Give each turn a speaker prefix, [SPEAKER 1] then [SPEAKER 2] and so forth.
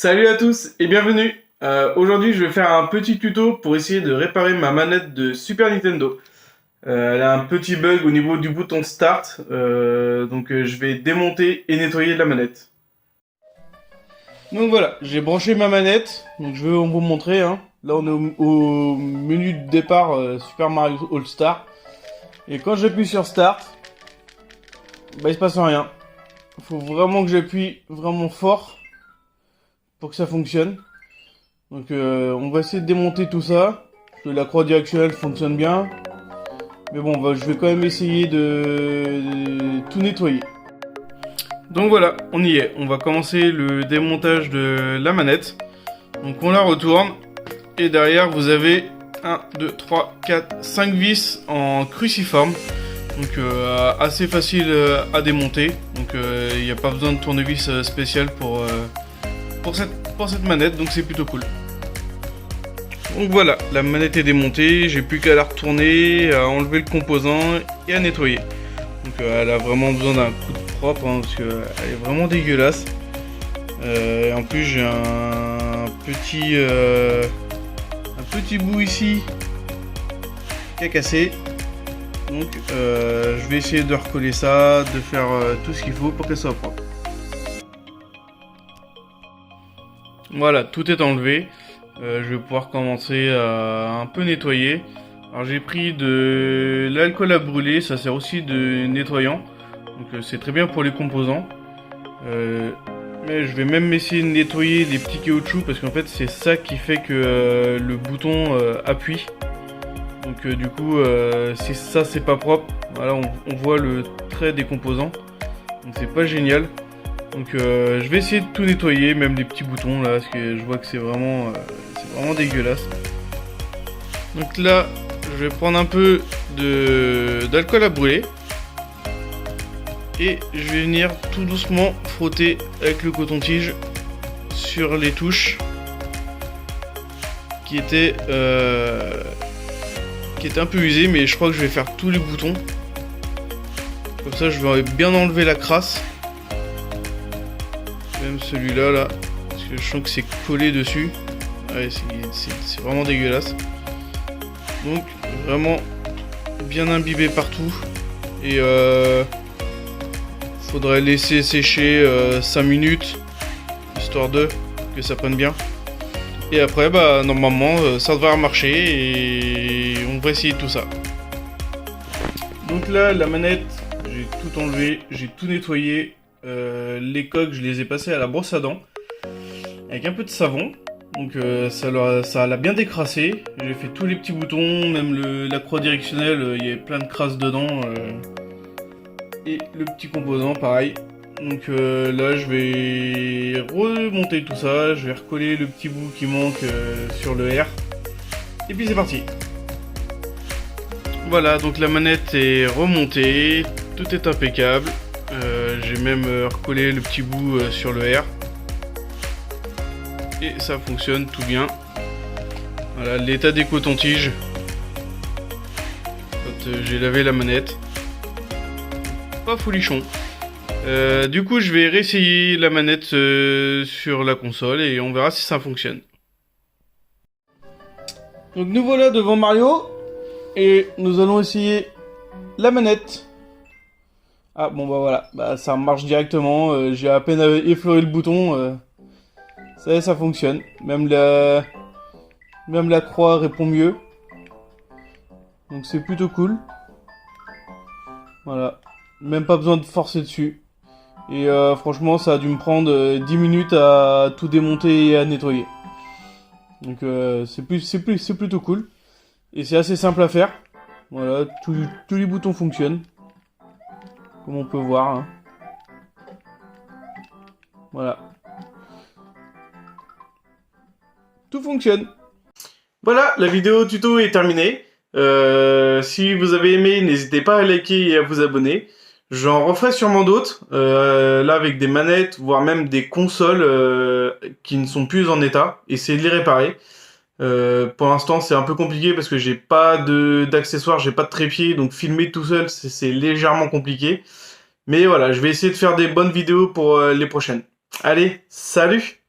[SPEAKER 1] Salut à tous et bienvenue. Aujourd'hui je vais faire un petit tuto pour essayer de réparer ma manette de Super Nintendo. Elle a un petit bug au niveau du bouton Start, donc je vais démonter et nettoyer la manette. Donc voilà, j'ai branché ma manette, donc je vais vous montrer. Là on est au menu de départ Super Mario All Star. Et quand j'appuie sur Start, bah il se passe rien. Il faut vraiment que j'appuie vraiment fort pour que ça fonctionne. Donc on va essayer de démonter tout ça. Parce que la croix directionnelle fonctionne bien. Mais bon, je vais quand même essayer de tout nettoyer. Donc voilà, on y est. On va commencer le démontage de la manette. Donc on la retourne. Et derrière vous avez 1, 2, 3, 4, 5 vis en cruciforme. Donc assez facile à démonter. Donc il n'y a pas besoin de tournevis spécial pour cette manette. Donc c'est plutôt cool. Donc voilà, la manette est démontée, j'ai plus qu'à la retourner, à enlever le composant et à nettoyer. Donc elle a vraiment besoin d'un coup de propre parce qu'elle est vraiment dégueulasse. En plus j'ai un petit bout ici qui a cassé. Donc je vais essayer de recoller ça, de faire tout ce qu'il faut pour qu'elle soit propre. Voilà, tout est enlevé. Je vais pouvoir commencer à un peu nettoyer. Alors j'ai pris de l'alcool à brûler, ça sert aussi de nettoyant. Donc c'est très bien pour les composants. Mais je vais même essayer de nettoyer les petits caoutchoucs parce qu'en fait c'est ça qui fait que le bouton appuie. Donc du coup si ça c'est pas propre, voilà on voit le trait des composants. Donc c'est pas génial. Donc je vais essayer de tout nettoyer, même les petits boutons là, parce que je vois que c'est vraiment dégueulasse. Donc là, je vais prendre un peu d'alcool à brûler. Et je vais venir tout doucement frotter avec le coton-tige sur les touches qui étaient un peu usées, mais je crois que je vais faire tous les boutons. Comme ça, je vais bien enlever la crasse. Même celui-là, là, parce que je sens que c'est collé dessus. Ouais, c'est vraiment dégueulasse. Donc, vraiment bien imbibé partout. Et faudrait laisser sécher 5 minutes, histoire que ça prenne bien. Et après, bah, normalement, ça devrait marcher et on va essayer tout ça. Donc là, la manette, j'ai tout enlevé, j'ai tout nettoyé. Les coques, je les ai passées à la brosse à dents avec un peu de savon. Donc ça l'a bien décrassé. J'ai fait tous les petits boutons, même la croix directionnelle, il y avait plein de crasse dedans. Et le petit composant, pareil. Donc là, je vais remonter tout ça. Je vais recoller le petit bout qui manque sur le R. Et puis c'est parti. Voilà, donc la manette est remontée. Tout est impeccable. J'ai même recollé le petit bout sur le R. Et ça fonctionne tout bien. Voilà l'état des cotons-tiges quand j'ai lavé la manette. Pas folichon. Du coup je vais réessayer la manette sur la console et on verra si ça fonctionne. Donc nous voilà devant Mario. Et nous allons essayer la manette. Ah bon bah voilà, bah, ça marche directement, j'ai à peine effleuré le bouton, ça fonctionne, même la croix répond mieux, donc c'est plutôt cool, voilà, même pas besoin de forcer dessus, et franchement ça a dû me prendre 10 minutes à tout démonter et à nettoyer, donc c'est plutôt cool, et c'est assez simple à faire, voilà, tous les boutons fonctionnent. Comme on peut voir. Voilà. Tout fonctionne. Voilà, la vidéo tuto est terminée. Si vous avez aimé, n'hésitez pas à liker et à vous abonner. J'en referai sûrement d'autres. Là, avec des manettes, voire même des consoles qui ne sont plus en état. Essayez de les réparer. Pour l'instant, c'est un peu compliqué parce que j'ai pas d'accessoires, j'ai pas de trépied, donc filmer tout seul, c'est légèrement compliqué. Mais voilà, je vais essayer de faire des bonnes vidéos pour les prochaines. Allez, salut!